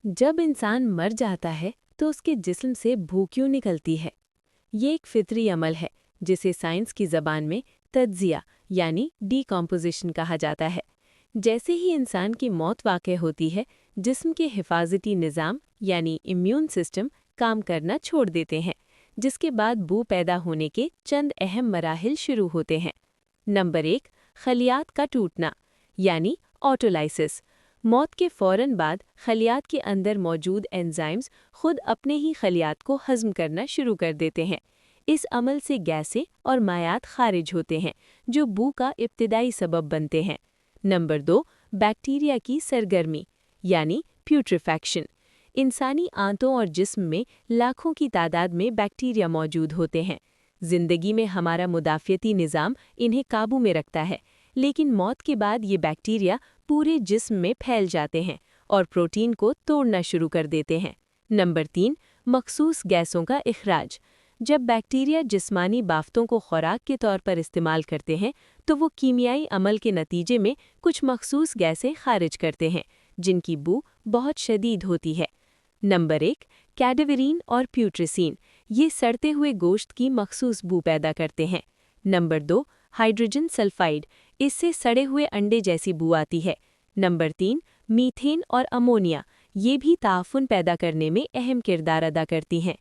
जब इंसान मर जाता है तो उसके जिस्म से भूख क्यों निकलती है? ये एक फितरी अमल है जिसे साइंस की ज़बान में तज्जिया यानी डीकॉम्पोजिशन कहा जाता है। जैसे ही इंसान की मौत वाक़ई होती है, जिस्म के हिफाजती निज़ाम यानी इम्यून सिस्टम काम करना छोड़ देते हैं, जिसके बाद बू पैदा होने के चंद अहम मराहिल शुरू होते हैं। नंबर 1, खलियात का टूटना यानी ऑटोलाइसिस। मौत के फ़ौरन बाद खलियात के अंदर मौजूद एंजाइम्स खुद अपने ही खलियात को हज़म करना शुरू कर देते हैं। इस अमल से गैसें और मायात खारिज होते हैं जो बू का इब्तिदाई सबब बनते हैं। नंबर 2, बैक्टीरिया की सरगर्मी यानी प्यूट्रिफैक्शन। इंसानी आंतों और जिस्म में लाखों की तादाद में बैक्टीरिया मौजूद होते हैं। जिंदगी में हमारा मुदाफ़ियती निज़ाम इन्हें काबू में रखता है, लेकिन मौत के बाद ये बैक्टीरिया पूरे जिस्म में फैल जाते हैं और प्रोटीन को तोड़ना शुरू कर देते हैं। नंबर 3, मखसूस गैसों का इखराज। जब बैक्टीरिया जिस्मानी बाफ्तों को खुराक के तौर पर इस्तेमाल करते हैं, तो वो कीमियाई अमल के नतीजे में कुछ मखसूस गैसें खारिज करते हैं, जिनकी बू बहुत शदीद होती है। नंबर 1, कैडावरीन और प्यूट्रिसिन। ये सड़ते हुए गोश्त की मखसूस बू पैदा करते हैं। Number 2, hydrogen sulphide. इससे सड़े हुए अंडे जैसी बू आती है। नंबर 3, मीथेन और अमोनिया। ये भी ताफुन पैदा करने में अहम किरदार अदा करती हैं।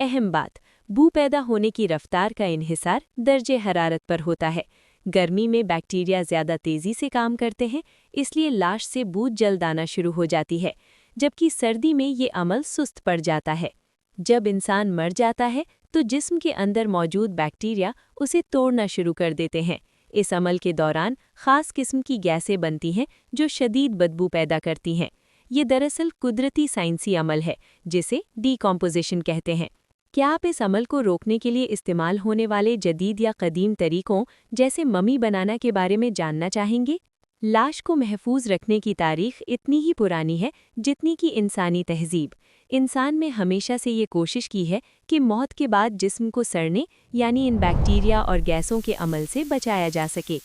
अहम बात, बू पैदा होने की रफ्तार का इन्हिसार दर्जे हरारत पर होता है। गर्मी में बैक्टीरिया ज़्यादा तेज़ी से काम करते हैं, इसलिए लाश से बू जल्द आना शुरू हो जाती है, जबकि सर्दी में ये अमल सुस्त पड़ जाता है। जब इंसान मर जाता है तो जिस्म के अंदर मौजूद बैक्टीरिया उसे तोड़ना शुरू कर देते हैं। इस अमल के दौरान ख़ास किस्म की गैसें बनती हैं जो शदीद बदबू पैदा करती हैं। ये दरअसल कुदरती साइंसी अमल है जिसे डीकॉम्पोजिशन कहते हैं। क्या आप इस अमल को रोकने के लिए इस्तेमाल होने वाले जदीद या कदीम तरीकों जैसे ममी बनाना के बारे में जानना चाहेंगे? लाश को महफूज रखने की तारीख इतनी ही पुरानी है जितनी कि इंसानी तहज़ीब। इंसान में हमेशा से ये कोशिश की है कि मौत के बाद जिस्म को सड़ने यानी इन बैक्टीरिया और गैसों के अमल से बचाया जा सके।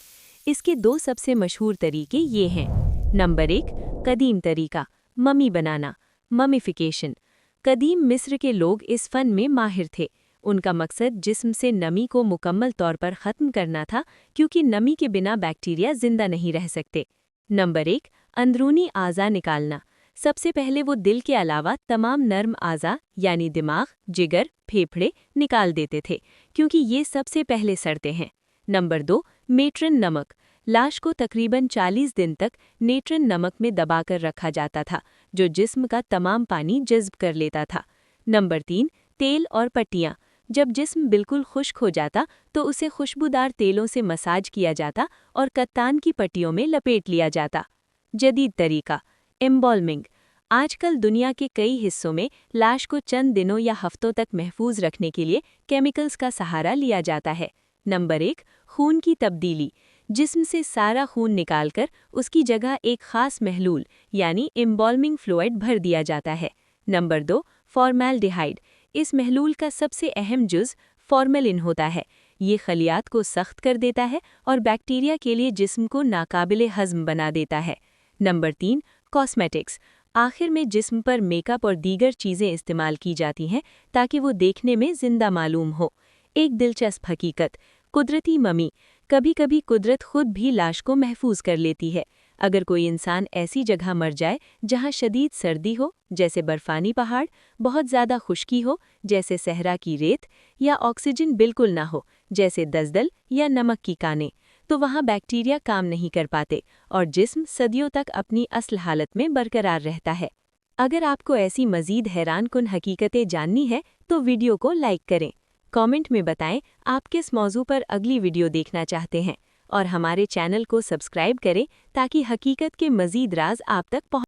इसके 2 सबसे मशहूर तरीके ये हैं। नंबर 1, कदीम तरीका, ममी बनाना, ममीफिकेशन। कदीम मिस्र के लोग इस फ़न में माहिर थे। उनका मकसद जिस्म से नमी को मुकम्मल तौर पर ख़त्म करना था, क्योंकि नमी के बिना बैक्टीरिया जिंदा नहीं रह सकते। नंबर 1, अंदरूनी आज़ा निकालना। सबसे पहले वो दिल के अलावा तमाम नर्म आज़ा यानी दिमाग, जिगर, फेफड़े निकाल देते थे, क्योंकि ये सबसे पहले सड़ते हैं। नंबर 2, मेट्रिन नमक। लाश को तकरीबन 40 दिन तक नेट्रिन नमक में दबाकर रखा जाता था, जो जिस्म का तमाम पानी जज़्ब कर लेता था। नंबर 3, तेल और पट्टियाँ। जब जिस्म बिल्कुल खुश्क हो जाता तो उसे खुशबूदार तेलों से मसाज किया जाता और कत्तान की पट्टियों में लपेट लिया जाता। जदीद तरीका, एम्बॉल्मिंग। आजकल दुनिया के कई हिस्सों में लाश को चंद दिनों या हफ्तों तक महफूज रखने के लिए केमिकल्स का सहारा लिया जाता है। नंबर 1, खून की तब्दीली। जिस्म से सारा खून निकालकर उसकी जगह एक ख़ास महलूल यानी एम्बॉल्मिंग फ्लूइड भर दिया जाता है। Number 2, formaldehyde. इस महलूल का सबसे अहम जुज़ फॉर्मेलिन होता है। ये खलियात को सख्त कर देता है और बैक्टीरिया के लिए जिस्म को नाकाबिले हज़म बना देता है। Number 3, cosmetics. आखिर में जिस्म पर मेकअप और दीगर चीज़ें इस्तेमाल की जाती हैं ताकि वो देखने में ज़िंदा मालूम हो। एक दिलचस्प हकीकत, कुदरती ममी। कभी कभी कुदरत खुद भी लाश को महफूज कर लेती है। अगर कोई इंसान ऐसी जगह मर जाए जहां शदीद सर्दी हो, जैसे बर्फानी पहाड़, बहुत ज़्यादा खुश्की हो, जैसे सहरा की रेत, या ऑक्सीजन बिल्कुल ना हो, जैसे दलदल या नमक की कानें, तो वहाँ बैक्टीरिया काम नहीं कर पाते और जिस्म सदियों तक अपनी असल हालत में बरकरार रहता है। अगर आपको ऐसी मज़ीद हैरानकुन हकीकतें जाननी है तो वीडियो को लाइक करें। कमेंट में बताएं आप किस मौजू पर अगली वीडियो देखना चाहते हैं, और हमारे चैनल को सब्सक्राइब करें ताकि हकीकत के मज़ीद राज आप तक पहुँच